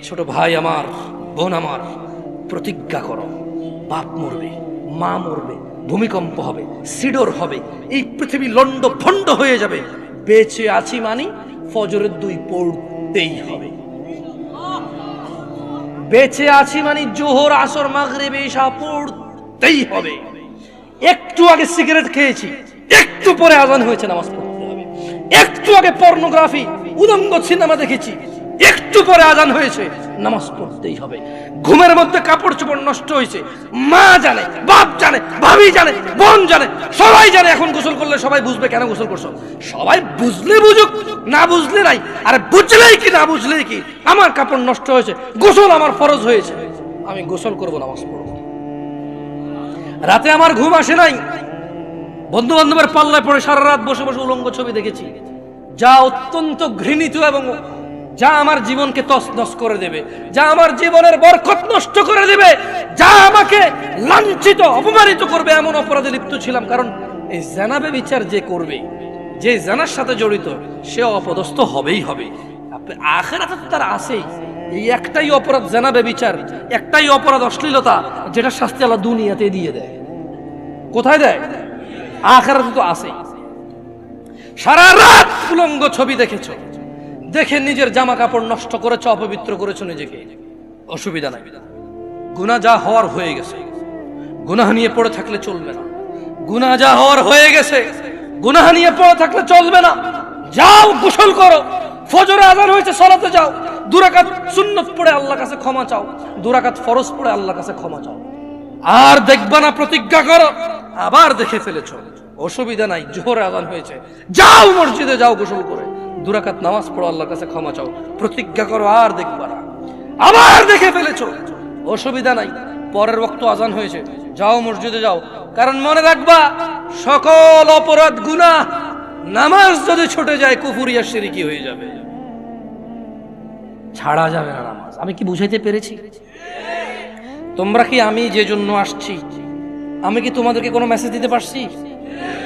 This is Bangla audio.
ছোট ভাই আমার, বোন আমার, প্রতিজ্ঞা করো, বাপ মরবে, মা মরবে, ভূমিকম্প হবে, সিডর হবে, এই পৃথিবী লন্ড ভন্ড হয়ে যাবে, বেঁচে আছি মানি ফজরের 2 পড়তেই হবে। বেঁচে আছি মানে জোহর, আসর, মাগরিব, ইশা পড়তেই হবে। একটু আগে সিগারেট খেয়েছি, একটু পরে আজান হয়েছে, নামাজ পড়তে হবে। একটু আগে পর্নোগ্রাফি, উলঙ্গ সিনেমা দেখেছি, একটু পরে আজান হয়েছে, নামাজ পড়তেই হবে। ঘুমের মধ্যে কাপড় চোপড় নষ্ট হয়েছে, মা জানে, বাপ জানে, ভাবি জানে, বোন জানে, সবাই জানে। এখন গোসল করলে সবাই বুঝবে কেন গোসল করছো। সবাই বুঝলে বুঝুক, না বুঝলে নাই। আরে বুঝলেই কি না বুঝলেই কি, আমার কাপড় নষ্ট হয়েছে, গোসল আমার ফরজ হয়েছে, আমি গোসল করবো, নামাজ পড়বো। রাতে আমার ঘুম আসে নাই, বন্ধু বান্ধবের পাল্লায় পড়ে সারা রাত বসে বসে উলঙ্গ ছবি দেখেছি, যা অত্যন্ত ঘৃণিত এবং যা আমার জীবনকে তছনছ করে দেবে, যা আমার জীবনের বরকত নষ্ট করে দেবে, যা আমাকে লাঞ্ছিত অপমানিত করবে, এমন অপরাধে লিপ্ত ছিলাম। কারণ এই জানাবে বিচার যে করবে, যে জানার সাথে জড়িত, সে অপদস্থ হবেই হবে। আখিরাতে তো তার আছেই। এই একটাই অপরাধ জানাবে বিচার, একটাই অপরাধ অশ্লীলতা, যেটা শাস্তি আল্লাহ দুনিয়াতে দিয়ে দেয়। কোথায় দেয়? আখিরাতে তো আছেই। সারা রাত উলঙ্গ ছবি দেখেছো, দেখে নিজের জামা কাপড় নষ্ট করেছো, অপবিত্র করেছো নিজেকে, অসুবিধা নাই। গুনাহ যা হওয়ার হয়ে গেছে, গুনাহ নিয়ে পড়ে থাকলে চলবে না। গুনাহ যা হওয়ার হয়ে গেছে, গুনাহ নিয়ে পড়ে থাকলে চলবে না। যাও গোসল করো, ফজরে আযান হয়েছে, সালাতে যাও, 2 রাকাত সুন্নাত পড়ে আল্লাহর কাছে ক্ষমা চাও, 2 রাকাত ফরজ পড়ে আল্লাহর কাছে ক্ষমা চাও। আর দেখবা না, প্রতিজ্ঞা করো। আবার দেখে ফেলেছো, অসুবিধা নাই, জোহরে আযান হয়েছে, যাও মসজিদে, যাও গোসল করে 2 রাকাত নামাজ পড়ো, আল্লাহর কাছে ক্ষমা চাও, প্রতিজ্ঞা করো, আর দেখবা না। আবার দেখে ফেলেছো, অসুবিধা নাই, পরের ওয়াক্ত আযান হয়েছে, যাও মসজিদে যাও। কারণ মনে রাখবা, সকল অপরাধ গুনাহ, নামাজ যদি ছুটে যায় কুফরিয়া শিরকি হয়ে যাবে, ছাড়া যাবে না নামাজ। আমি কি বুঝাইতে পেরেছি? তোমরা কি, আমি যে জন্য আসছি, আমি কি তোমাদেরকে কোনো মেসেজ দিতে পারছি?